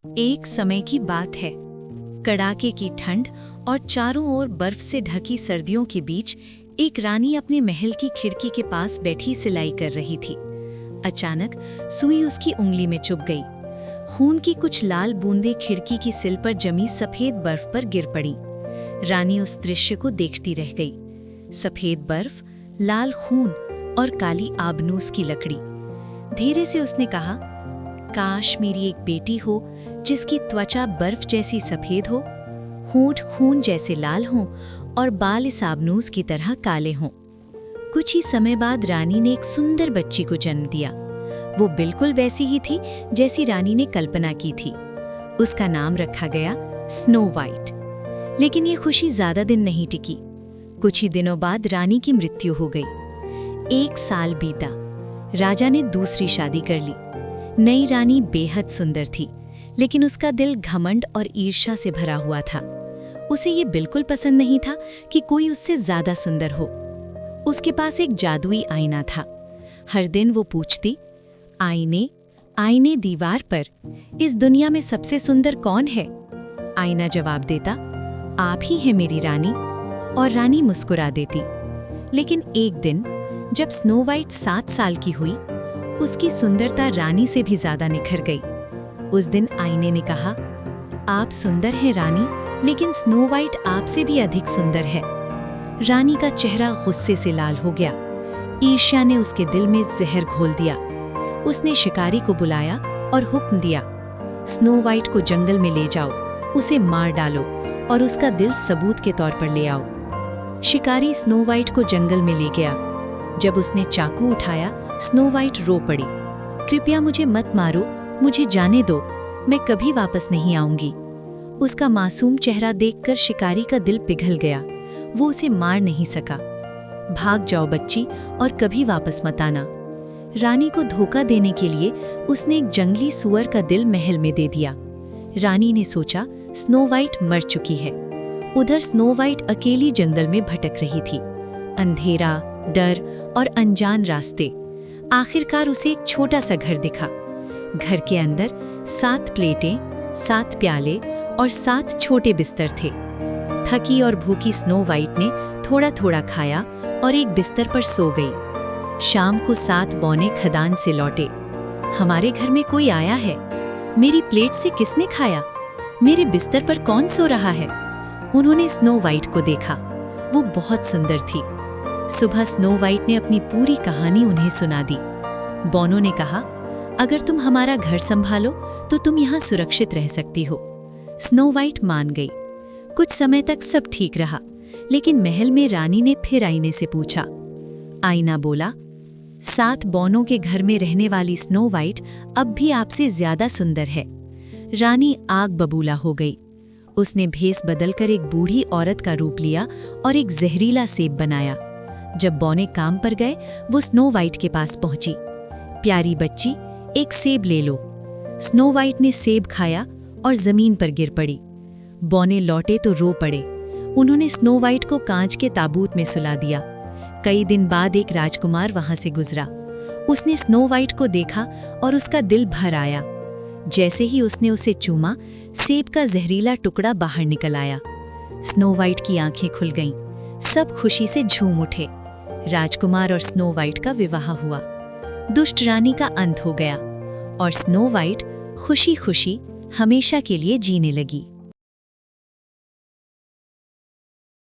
एक समय की बात है। कड़ाके की ठंड और चारों ओर बर्फ से ढकी सर्दियों के बीच एक रानी अपने महल की खिड़की के पास बैठी सिलाई कर रही थी। अचानक सुई उसकी उंगली में चुभ गई। खून की कुछ लाल बूंदें खिड़की की सिल पर जमी सफेद बर्फ पर गिर पड़ी। रानी उस दृश्य को देखती रह गई। सफेद बर्फ, लाल खून और काली आबनूस की लकड़ी। धीरे से उसने कहा, काश मेरी एक बेटी हो जिसकी त्वचा बर्फ जैसी सफेद हो, होंठ खून जैसे लाल हों और बाल इस आबनूस की तरह काले हों। कुछ ही समय बाद रानी ने एक सुंदर बच्ची को जन्म दिया। वो बिल्कुल वैसी ही थी जैसी रानी ने कल्पना की थी। उसका नाम रखा गया स्नो वाइट। लेकिन ये खुशी ज्यादा दिन नहीं टिकी। कुछ ही दिनों बाद रानी की मृत्यु हो गई। 1 साल बीता। राजा ने दूसरी शादी कर ली। नई रानी बेहद सुंदर थी, लेकिन उसका दिल घमंड और ईर्ष्या से भरा हुआ था। उसे ये बिल्कुल पसंद नहीं था कि कोई उससे ज्यादा सुंदर हो। उसके पास एक जादुई आईना था। हर दिन वो पूछती, आईने, आईने दीवार पर, इस दुनिया में सबसे सुंदर कौन है? आईना जवाब देता, आप ही हैं मेरी रानी। और रानी मुस्कुरा देती। लेकिन एक दिन जब स्नो वाइट 7 साल की हुई, उसकी सुंदरता रानी से भी ज्यादा निखर गई। उस दिन आईने ने कहा, आप सुंदर हैं रानी, लेकिन स्नो वाइट आपसे भी अधिक सुंदर है। रानी का चेहरा गुस्से से लाल हो गया। ईर्ष्या ने उसके दिल में जहर घोल दिया। उसने शिकारी को बुलाया और हुक्म दिया, स्नो वाइट को जंगल में ले जाओ, उसे मार डालो और उसका दिल सबूत के तौर पर ले आओ। शिकारी स्नो वाइट को जंगल में ले गया। जब उसने चाकू उठाया, स्नो वाइट रो पड़ी, कृपया मुझे मत मारो, मुझे जाने दो, मैं कभी वापस नहीं आऊंगी। उसका मासूम चेहरा देखकर शिकारी का दिल पिघल गया। वो उसे मार नहीं सका। भाग जाओ बच्ची और कभी वापस मत आना। रानी को धोखा देने के लिए उसने एक जंगली सुअर का दिल महल में दे दिया। रानी ने सोचा स्नो वाइट मर चुकी है। उधर स्नो वाइट अकेली जंगल में भटक रही थी। अंधेरा, डर और अनजान रास्ते। आखिरकार उसे एक छोटा सा घर दिखा। घर के अंदर 7 प्लेटें, 7 प्याले और 7 छोटे बिस्तर थे। थकी और भूखी स्नो वाइट ने थोड़ा थोड़ा खाया और एक बिस्तर पर सो गई। शाम को 7 बौने खदान से लौटे। हमारे घर में कोई आया है। मेरी प्लेट से किसने खाया? मेरे बिस्तर पर कौन सो रहा है? उन्होंने स्नो वाइट को देखा। वो बहुत सुंदर थी। सुबह स्नो वाइट ने अपनी पूरी कहानी उन्हें सुना दी। बौनों ने कहा, अगर तुम हमारा घर संभालो तो तुम यहाँ सुरक्षित रह सकती हो। स्नो वाइट मान गई। कुछ समय तक सब ठीक रहा, लेकिन महल में रानी ने फिर आईने से पूछा। आईना बोला, 7 बौनों के घर में रहने वाली स्नो वाइट अब भी आपसे ज्यादा सुंदर है। रानी आग बबूला हो गई। उसने भेष बदलकर एक बूढ़ी औरत का रूप लिया और एक जहरीला सेब बनाया। जब बौने काम पर गए, वो स्नो वाइट के पास पहुंची। प्यारी बच्ची, एक सेब ले लो। स्नो वाइट ने सेब खाया और जमीन पर गिर पड़ी। बौने लौटे तो रो पड़े। उन्होंने स्नो वाइट को कांच के ताबूत में सुला दिया। कई दिन बाद एक राजकुमार वहां से गुजरा। उसने स्नो वाइट को देखा और उसका दिल भर आया। जैसे ही उसने उसे चूमा, सेब का जहरीला टुकड़ा बाहर निकल आया। स्नो वाइट की आंखें खुल गईं। सब खुशी से झूम उठे। राजकुमार और स्नो वाइट का विवाह हुआ। दुष्ट रानी का अंत हो गया और स्नो वाइट खुशी खुशी हमेशा के लिए जीने लगी।